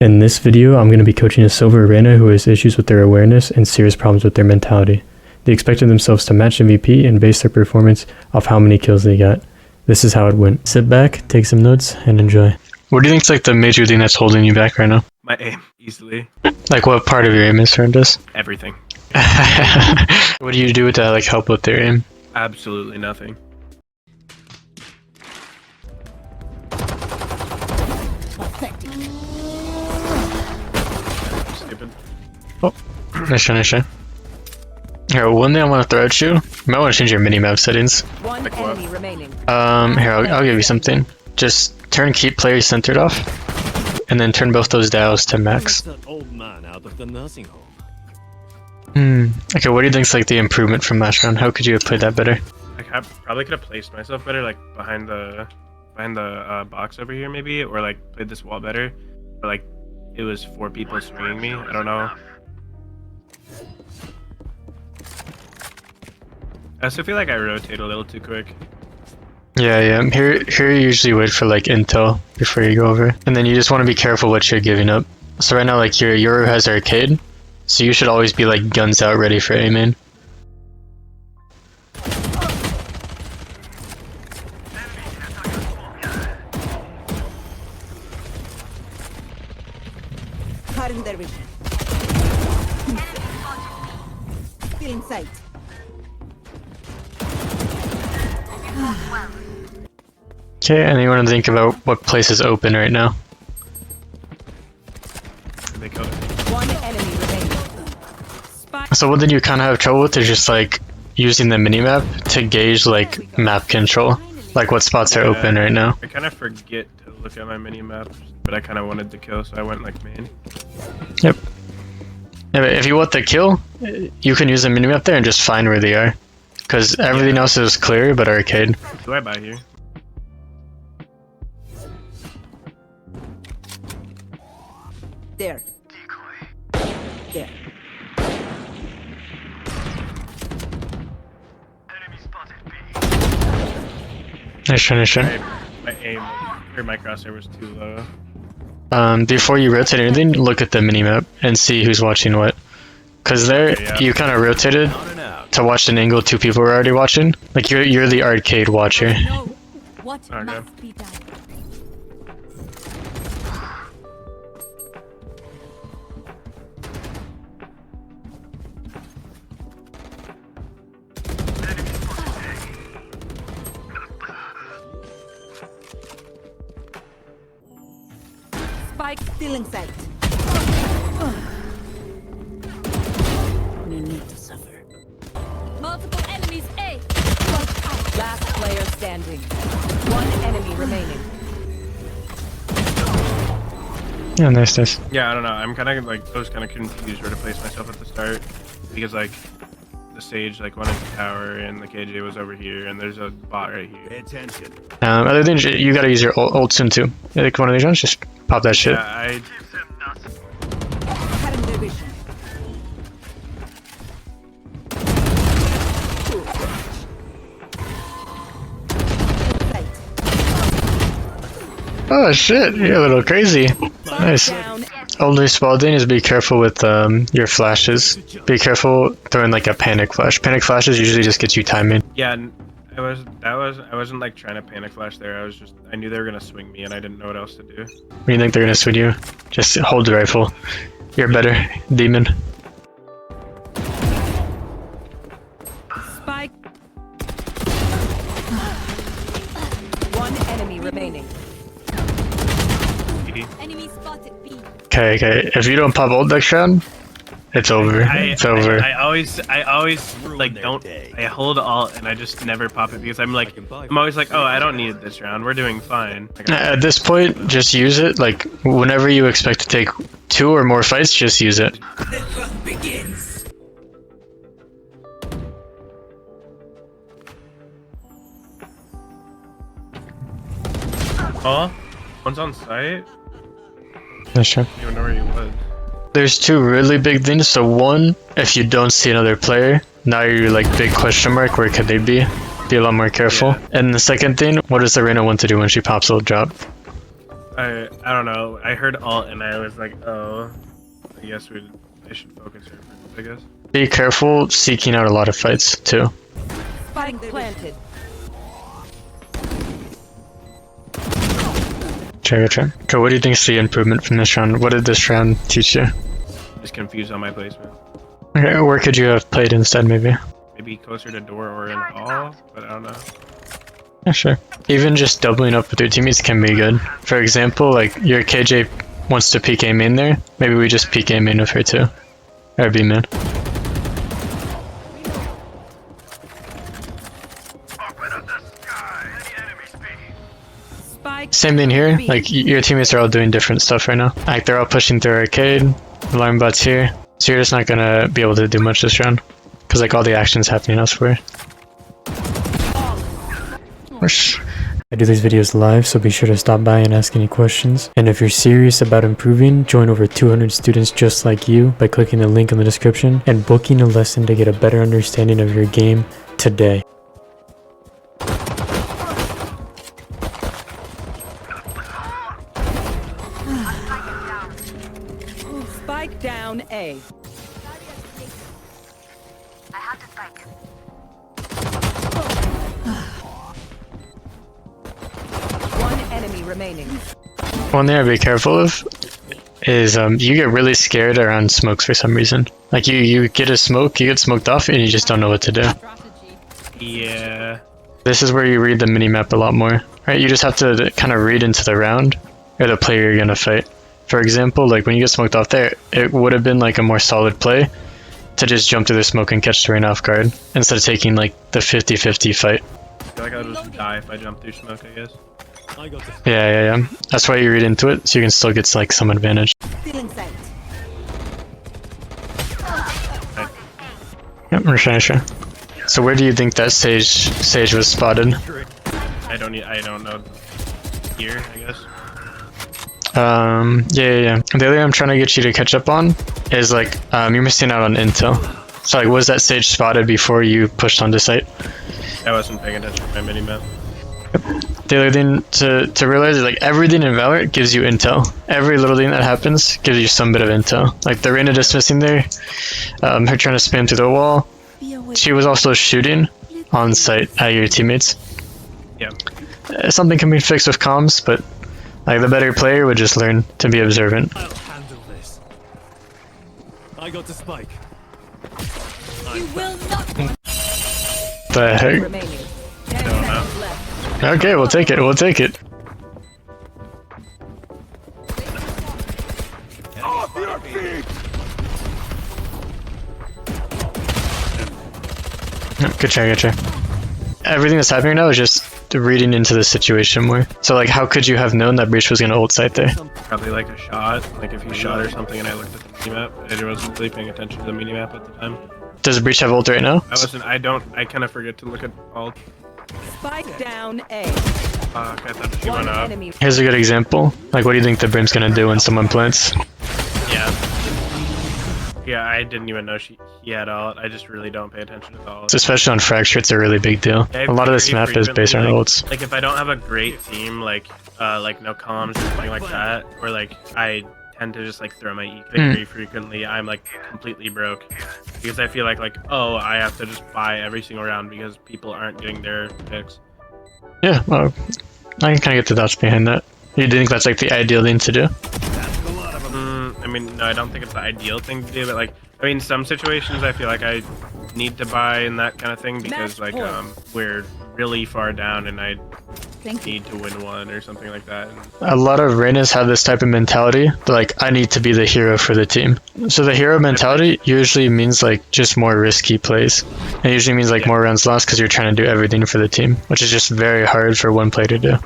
In this video, I'm going to be coaching a Silver Reyna who has issues with their awareness and serious problems with their mentality. They expected themselves to match MVP and base their performance off how many kills they got. This is how it went. Sit back, take some notes, and enjoy. What do you think is like the major thing that's holding you back right now? My aim, easily. Like what part of your aim is horrendous? Everything. What do you do to like help with their aim? Absolutely nothing. Stupid. Oh, nice try. Here, one thing I want to throw at you. You might want to change your minimap settings. One enemy remaining. Here, I'll give you something. Just turn keep player centered off, and then turn both those dials to max. That old man out of the nursing home. Okay, what do you think's like the improvement from last round? How could you have played that better? Like, I probably could have placed myself better, like behind the box over here, maybe, or like played this wall better. But like, it was 4 people swinging me. I don't know. I also feel like I rotate a little too quick. Yeah. Here you usually wait for like intel before you go over, and then you just want to be careful what you're giving up. So right now, like your Euro has arcade, so you should always be like guns out, ready for aiming. Cutting their vision. Still in sight. Okay, and you want to think about what place is open right now. They killed it. One enemy remaining. Spike. So what then you kind of have trouble with is just like using the minimap to gauge like map control, like what spots are open right now. I kind of forget to look at my mini maps, but I kind of wanted to kill, so I went like main. Yep. Yeah, but if you want the kill, you can use the minimap there and just find where they are, because everything else is clear but arcade. What do I buy here? There. There. Nice try. My aim, or my crosshair was too low. Before you rotate anything, look at the minimap and see who's watching what. Because there, Okay, yeah. you kind of rotated to watch an angle 2 people were already watching. Like you're the arcade watcher. Know what Okay. must be done. Spike still in sight. No need to suffer. Multiple enemies A. Last player standing. One enemy remaining. Yeah, nice. Yeah, I don't know. I'm kind of like, I was kind of confused where to place myself at the start, because like the stage like went into tower and the KJ was over here, and there's a bot right Pay here. attention. Other than you gotta use your ult soon too. Like one of these rounds, just pop that shit. Yeah, Cutting their vision. Sight. Oh shit, you're a little crazy. Nice. Down. Only small thing is be careful with your flashes. Be careful throwing like a panic flash. Panic flashes usually just get you timing. yeah. I wasn't like trying to panic flash there. I knew they were gonna swing me, and I didn't know what else to do. When you think they're gonna swing you, just hold the rifle. You're better, demon. Spike. One enemy remaining. Enemy spotted B. Okay. If you don't pop ult next round, it's over. It's over. I always like their don't. day. I hold alt and I just never pop it because I'm always like, oh, I don't need it this round. We're doing fine. Like, At this point, just use it. Like whenever you expect to take 2 or more fights, just use it. oh, one's on site. That's true. I don't even know where he was. There's 2 really big things. So one, if you don't see another player, now you're like big question mark. Where could they be? Be a lot more careful. Yeah. And the second thing, what does the Reyna want to do when she pops ult drop? I don't know. I heard alt and I was like, oh, I guess I should focus here. I guess. Be careful seeking out a lot of fights too. Spike planted. Check. Okay, what do you think is the improvement from this round? What did this round teach you? Just confused on my placement. Okay, where could you have played instead, maybe? Maybe closer to door or in hall, but I don't know. Yeah, sure. Even just doubling up with your teammates can be good. For example, like your KJ wants to peek A main there. Maybe we just peek A main with her too. Or B main. Spike. Same thing here. Like your teammates are all doing different stuff right now. Like they're all pushing through arcade. Alarm bot's here. So you're just not gonna be able to do much this round. Cause like all the action's happening elsewhere. I do these videos live, so be sure to stop by and ask any questions. And if you're serious about improving, join over 200 students just like you by clicking the link in the description and booking a lesson to get a better understanding of your game today. Spike down A. One enemy remaining. One thing I'd be careful of is you get really scared around smokes for some reason. Like you get a smoke, you get smoked off, and you just don't know what to do. Yeah. This is where you read the minimap a lot more, right? You just have to kind of read into the round or the player you're gonna fight. For example, like when you get smoked off there, it would have been like a more solid play to just jump through the smoke and catch the Reyna off guard instead of taking like the 50-50 fight. I feel like I'll just die if I jump through smoke, I guess. I got this. Yeah. That's why you read into it, so you can still get like some advantage. Feeling sight. Yep, we're sure. So where do you think that Sage was spotted? I don't know. Here, I guess. Yeah. The other thing I'm trying to get you to catch up on is like, you're missing out on intel. So like, was that Sage spotted before you pushed onto site? I wasn't paying attention to my minimap. The other thing to realize is like everything in Valorant gives you intel. Every little thing that happens gives you some bit of intel. Like the Reyna dismissing there, her trying to spam through the wall. She was also shooting on site at your teammates. Yeah. Something can be fixed with comms, but like the better player would just learn to be observant. I'll handle this. I got the spike. You will not. The heck? Remaining. 10 Don't know. seconds left. Okay, we'll take it. Good try. Everything that's happening right now is just reading into the situation more. So like, how could you have known that Breach was gonna ult site there? Probably like a shot. Like if he shot or something and I looked at the minimap. I wasn't really paying attention to the minimap at the time. Does Breach have ult right now? I kind of forget to look at alt. Spike down A. Fuck, I thought she One went up. enemy. Here's a good example. Like, what do you think the Brim's gonna do when someone plants? Yeah, I didn't even know he had alt. I just really don't pay attention to the alt. Especially on fracture, it's a really big deal. Yeah, A lot of this very map is based on frequently, ults. Like if I don't have a great team, like no comms or something like that, or like I tend to just like throw my E very frequently, I'm like completely broke because I feel like oh, I have to just buy every single round because people aren't getting their picks. Yeah, well, I can kind of get the thoughts behind that. You think that's like the ideal thing to do? I mean, no, I don't think it's the ideal thing to do, but like, I mean, some situations I feel like I need to buy and that kind of thing because like we're really far down and I need to win one or something like that. A lot of Reynas have this type of mentality. They're like, I need to be the hero for the team. So the hero mentality usually means like just more risky plays. It usually means like more rounds lost because you're trying to do everything for the team, which is just very hard for one player to do.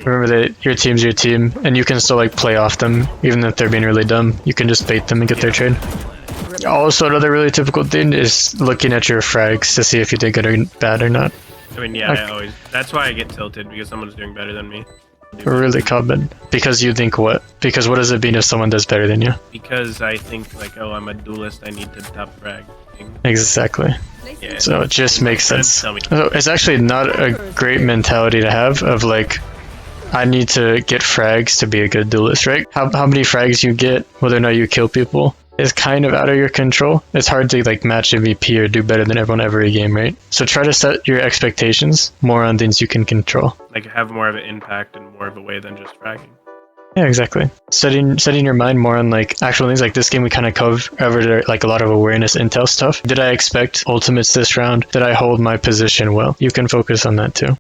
Remember that your team's your team, and you can still like play off them, even if they're being really dumb. You can just bait them and get their trade. Also, another really typical thing is looking at your frags to see if you did good or bad or not. I mean, yeah, that's why I get tilted because someone's doing better than me. Really common. Because you think what? Because what does it mean if someone does better than you? Because I think like, oh, I'm a duelist, I need to top frag. Exactly. Yeah. So it just makes sense. Tell me. So it's actually not a great mentality to have of like, I need to get frags to be a good duelist, right? How many frags you get, whether or not you kill people, is kind of out of your control. It's hard to like match MVP or do better than everyone every game, right? So try to set your expectations more on things you can control. Like have more of an impact in more of a way than just fragging. Yeah, exactly. Setting your mind more on like actual things. Like this game, we kind of covered like a lot of awareness intel stuff. Did I expect ultimates this round? Did I hold my position well? You can focus on that too.